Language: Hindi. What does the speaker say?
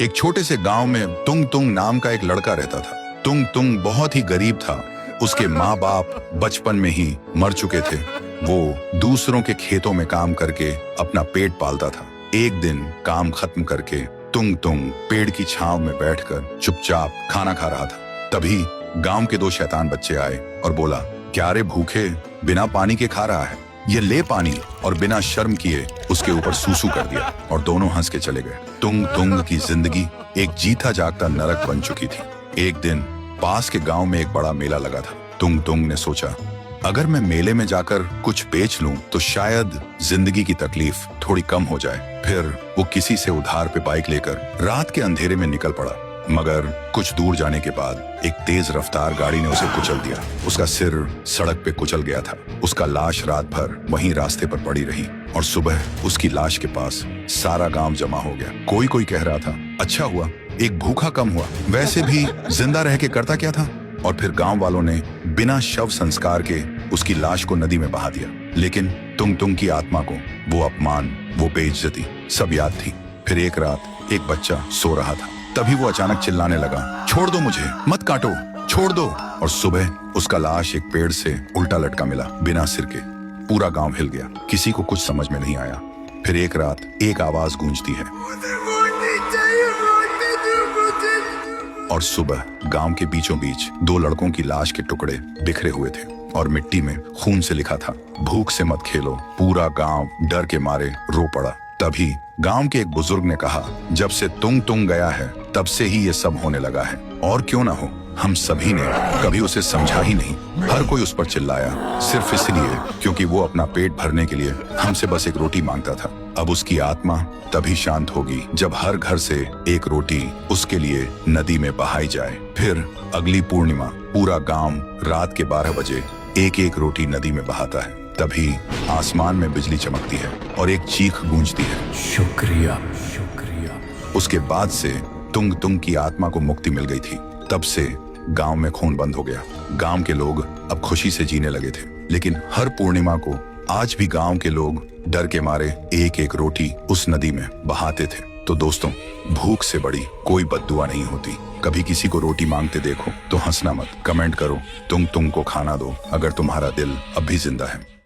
एक छोटे से गांव में तुंग तुंग नाम का एक लड़का रहता था। तुंग तुंग बहुत ही गरीब था। उसके माँ बाप बचपन में ही मर चुके थे। वो दूसरों के खेतों में काम करके अपना पेट पालता था। एक दिन काम खत्म करके तुंग तुंग पेड़ की छांव में बैठकर चुपचाप खाना खा रहा था। तभी गांव के दो शैतान बच्चे आए और बोला, क्या रे भूखे बिना पानी के खा रहा है? ये ले पानी। और बिना शर्म किए उसके ऊपर सूसू कर दिया और दोनों हंस के चले गए। तुंग तुंग की जिंदगी एक जीता जागता नरक बन चुकी थी। एक दिन पास के गांव में एक बड़ा मेला लगा था। तुंग तुंग ने सोचा, अगर मैं मेले में जाकर कुछ बेच लूं तो शायद जिंदगी की तकलीफ थोड़ी कम हो जाए। फिर वो किसी से उधार पे बाइक लेकर रात के अंधेरे में निकल पड़ा। मगर कुछ दूर जाने के बाद एक तेज रफ्तार गाड़ी ने उसे कुचल दिया। उसका सिर सड़क पे कुचल गया था। उसका लाश रात भर वहीं रास्ते पर पड़ी रही और सुबह उसकी लाश के पास सारा गांव जमा हो गया। कोई कोई कह रहा था, अच्छा हुआ एक भूखा कम हुआ, वैसे भी जिंदा रह के करता क्या था। और फिर गांव वालों ने बिना शव संस्कार के उसकी लाश को नदी में बहा दिया। लेकिन तुंग तुंग की आत्मा को वो अपमान, वो बेइज्जती सब याद थी। फिर एक रात एक बच्चा सो रहा था। तभी वो अचानक चिल्लाने लगा, छोड़ दो मुझे, मत काटो, छोड़ दो। और सुबह उसका लाश एक पेड़ से उल्टा लटका मिला, बिना सिर के। पूरा गांव हिल गया। किसी को कुछ समझ में नहीं आया। फिर एक रात एक आवाज गूंजती है और सुबह गांव के बीचों बीच दो लड़कों की लाश के टुकड़े बिखरे हुए थे और मिट्टी में खून से लिखा था, भूख से मत खेलो। पूरा गांव डर के मारे रो पड़ा। तभी गांव के एक बुजुर्ग ने कहा, जब से तुंग तुंग गया है तब से ही ये सब होने लगा है। और क्यों ना हो, हम सभी ने कभी उसे समझा ही नहीं। हर कोई उस पर चिल्लाया सिर्फ इसलिए क्योंकि वो अपना पेट भरने के लिए हमसे बस एक रोटी मांगता था। अब उसकी आत्मा तभी शांत होगी जब हर घर से एक रोटी उसके लिए नदी में बहाई जाए। फिर अगली पूर्णिमा पूरा गांव रात के 12 बजे एक एक रोटी नदी में बहाता है। तभी आसमान में बिजली चमकती है और एक चीख गूंजती है, शुक्रिया शुक्रिया। उसके बाद से तुंग तुंग की आत्मा को मुक्ति मिल गई थी। तब से गांव में खून बंद हो गया। गांव के लोग अब खुशी से जीने लगे थे। लेकिन हर पूर्णिमा को आज भी गांव के लोग डर के मारे एक एक रोटी उस नदी में बहाते थे। तो दोस्तों, भूख से बड़ी कोई बद्दुआ नहीं होती। कभी किसी को रोटी मांगते देखो तो हंसना मत, कमेंट करो, तुंग तुंग को खाना दो अगर तुम्हारा दिल अब भी जिंदा है।